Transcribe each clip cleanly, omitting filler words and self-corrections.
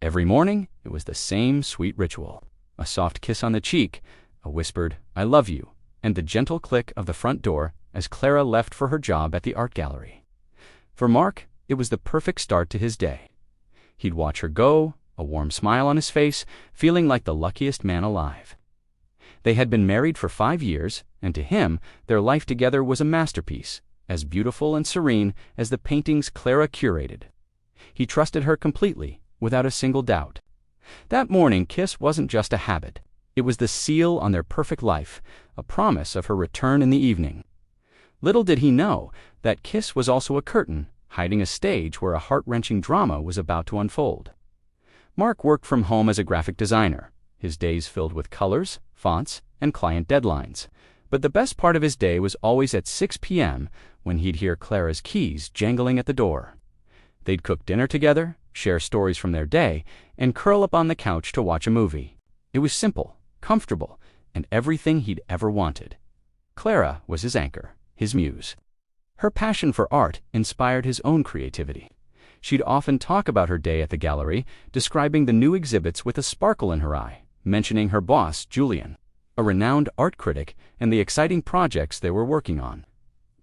Every morning, it was the same sweet ritual. A soft kiss on the cheek, a whispered, "I love you," and the gentle click of the front door as Clara left for her job at the art gallery. For Mark, it was the perfect start to his day. He'd watch her go, a warm smile on his face, feeling like the luckiest man alive. They had been married for 5 years, and to him, their life together was a masterpiece, as beautiful and serene as the paintings Clara curated. He trusted her completely, without a single doubt. That morning kiss wasn't just a habit. It was the seal on their perfect life, a promise of her return in the evening. Little did he know, that kiss was also a curtain, hiding a stage where a heart-wrenching drama was about to unfold. Mark worked from home as a graphic designer, his days filled with colors, fonts, and client deadlines. But the best part of his day was always at 6 p.m. when he'd hear Clara's keys jangling at the door. They'd cook dinner together, share stories from their day, and curl up on the couch to watch a movie. It was simple, comfortable, and everything he'd ever wanted. Clara was his anchor, his muse. Her passion for art inspired his own creativity. She'd often talk about her day at the gallery, describing the new exhibits with a sparkle in her eye, mentioning her boss, Julian, a renowned art critic, and the exciting projects they were working on.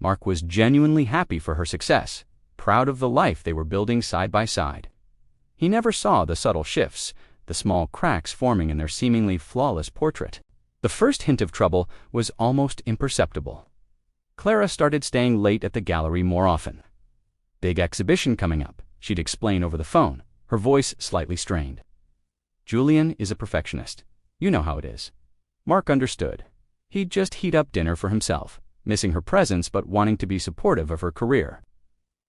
Mark was genuinely happy for her success, proud of the life they were building side by side. He never saw the subtle shifts, the small cracks forming in their seemingly flawless portrait. The first hint of trouble was almost imperceptible. Clara started staying late at the gallery more often. "Big exhibition coming up," she'd explain over the phone, her voice slightly strained. "Julian is a perfectionist. You know how it is." Mark understood. He'd just heat up dinner for himself, missing her presence but wanting to be supportive of her career.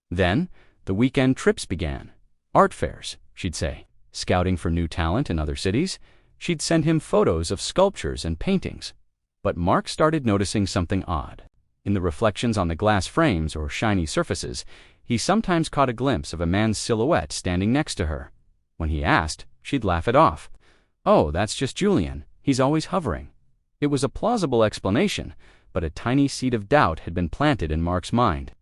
Then, the weekend trips began. Art fairs, she'd say, scouting for new talent in other cities. She'd send him photos of sculptures and paintings. But Mark started noticing something odd. In the reflections on the glass frames or shiny surfaces, he sometimes caught a glimpse of a man's silhouette standing next to her. When he asked, she'd laugh it off. "Oh, that's just Julian. He's always hovering." It was a plausible explanation, but a tiny seed of doubt had been planted in Mark's mind.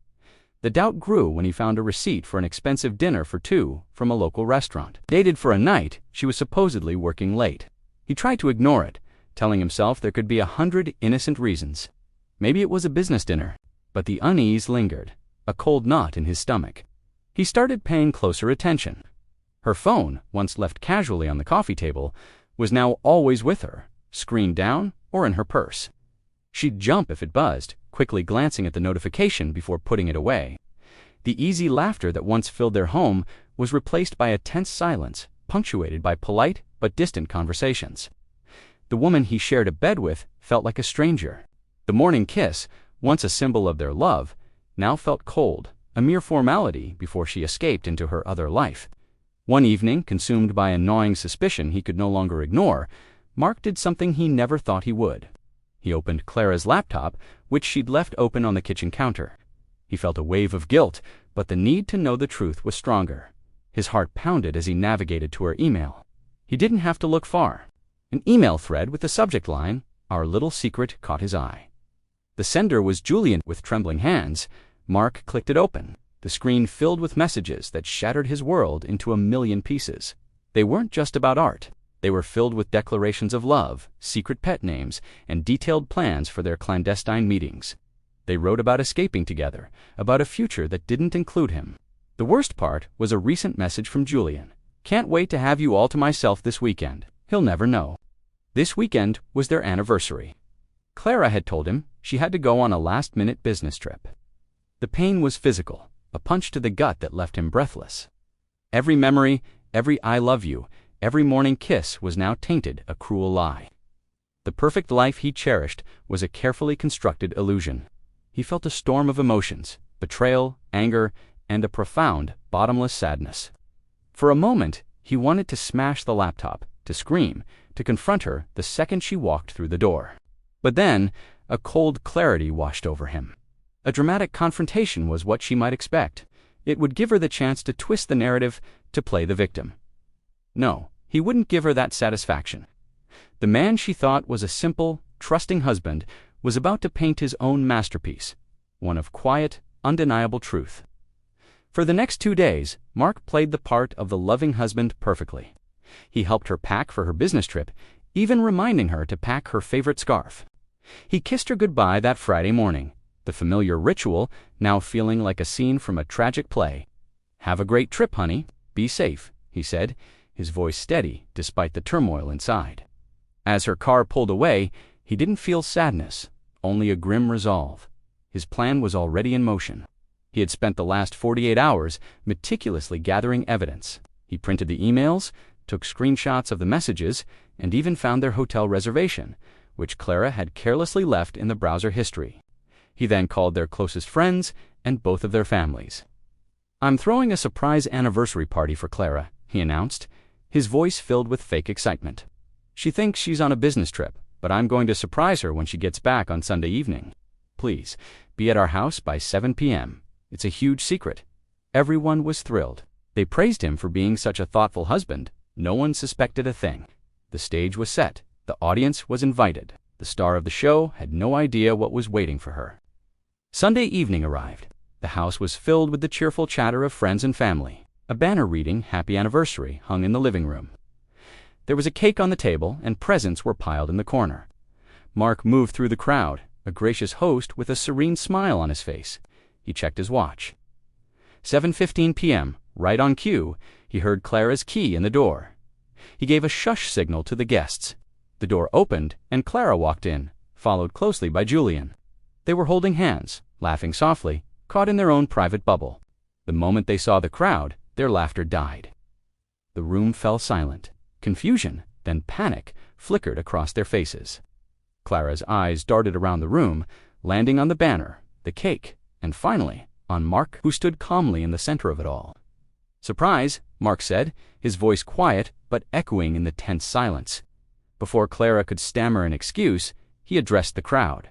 The doubt grew when he found a receipt for an expensive dinner for 2 from a local restaurant. Dated for a night, she was supposedly working late. He tried to ignore it, telling himself there could be 100 innocent reasons. Maybe it was a business dinner, but the unease lingered, a cold knot in his stomach. He started paying closer attention. Her phone, once left casually on the coffee table, was now always with her, screen down or in her purse. She'd jump if it buzzed, quickly glancing at the notification before putting it away. The easy laughter that once filled their home was replaced by a tense silence, punctuated by polite but distant conversations. The woman he shared a bed with felt like a stranger. The morning kiss, once a symbol of their love, now felt cold, a mere formality before she escaped into her other life. One evening, consumed by a gnawing suspicion he could no longer ignore, Mark did something he never thought he would. He opened Clara's laptop, which she'd left open on the kitchen counter. He felt a wave of guilt, but the need to know the truth was stronger. His heart pounded as he navigated to her email. He didn't have to look far. An email thread with the subject line, "Our little secret," caught his eye. The sender was Julian. With trembling hands, Mark clicked it open, the screen filled with messages that shattered his world into a million pieces. They weren't just about art. They were filled with declarations of love, secret pet names, and detailed plans for their clandestine meetings. They wrote about escaping together, about a future that didn't include him. The worst part was a recent message from Julian. "Can't wait to have you all to myself this weekend. He'll never know." This weekend was their anniversary. Clara had told him she had to go on a last-minute business trip. The pain was physical, a punch to the gut that left him breathless. Every memory, every "I love you," every morning kiss was now tainted a cruel lie. The perfect life he cherished was a carefully constructed illusion. He felt a storm of emotions, betrayal, anger, and a profound, bottomless sadness. For a moment, he wanted to smash the laptop, to scream, to confront her the second she walked through the door. But then, a cold clarity washed over him. A dramatic confrontation was what she might expect. It would give her the chance to twist the narrative, to play the victim. No, he wouldn't give her that satisfaction. The man she thought was a simple, trusting husband was about to paint his own masterpiece, one of quiet, undeniable truth. For the next 2 days, Mark played the part of the loving husband perfectly. He helped her pack for her business trip, even reminding her to pack her favorite scarf. He kissed her goodbye that Friday morning, the familiar ritual now feeling like a scene from a tragic play. "Have a great trip, honey. Be safe," he said, his voice steady despite the turmoil inside. As her car pulled away, he didn't feel sadness, only a grim resolve. His plan was already in motion. He had spent the last 48 hours meticulously gathering evidence. He printed the emails, took screenshots of the messages, and even found their hotel reservation, which Clara had carelessly left in the browser history. He then called their closest friends and both of their families. "I'm throwing a surprise anniversary party for Clara," he announced, his voice filled with fake excitement. "She thinks she's on a business trip, but I'm going to surprise her when she gets back on Sunday evening. Please, be at our house by 7 p.m. It's a huge secret." Everyone was thrilled. They praised him for being such a thoughtful husband. No one suspected a thing. The stage was set. The audience was invited. The star of the show had no idea what was waiting for her. Sunday evening arrived. The house was filled with the cheerful chatter of friends and family. A banner reading "Happy Anniversary" hung in the living room. There was a cake on the table, and presents were piled in the corner. Mark moved through the crowd, a gracious host with a serene smile on his face. He checked his watch. 7:15 p.m., right on cue, he heard Clara's key in the door. He gave a shush signal to the guests. The door opened, and Clara walked in, followed closely by Julian. They were holding hands, laughing softly, caught in their own private bubble. The moment they saw the crowd, their laughter died. The room fell silent. Confusion, then panic, flickered across their faces. Clara's eyes darted around the room, landing on the banner, the cake, and finally, on Mark, who stood calmly in the center of it all. "Surprise," Mark said, his voice quiet but echoing in the tense silence. Before Clara could stammer an excuse, he addressed the crowd.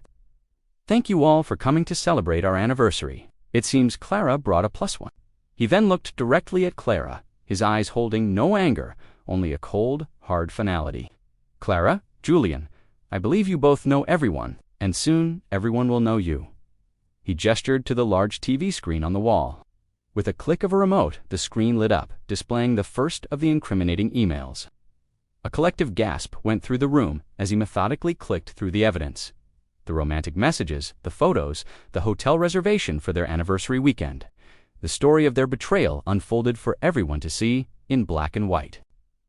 "Thank you all for coming to celebrate our anniversary. It seems Clara brought a +1. He then looked directly at Clara, his eyes holding no anger, only a cold, hard finality. "Clara, Julian, I believe you both know everyone, and soon everyone will know you." He gestured to the large TV screen on the wall. With a click of a remote, the screen lit up, displaying the first of the incriminating emails. A collective gasp went through the room as he methodically clicked through the evidence. The romantic messages, the photos, the hotel reservation for their anniversary weekend. The story of their betrayal unfolded for everyone to see in black and white.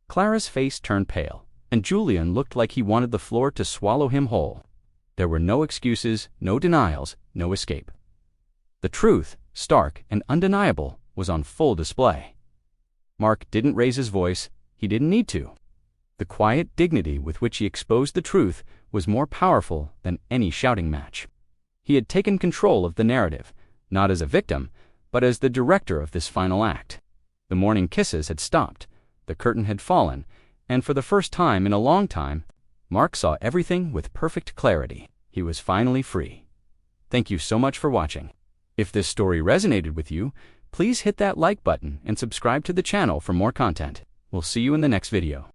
Clara's face turned pale, and Julian looked like he wanted the floor to swallow him whole. There were no excuses, no denials, no escape. The truth, stark and undeniable, was on full display. Mark didn't raise his voice. He didn't need to. The quiet dignity with which he exposed the truth was more powerful than any shouting match. He had taken control of the narrative, not as a victim, but as the director of this final act. The morning kisses had stopped, the curtain had fallen, and for the first time in a long time, Mark saw everything with perfect clarity. He was finally free. Thank you so much for watching. If this story resonated with you, please hit that like button and subscribe to the channel for more content. We'll see you in the next video.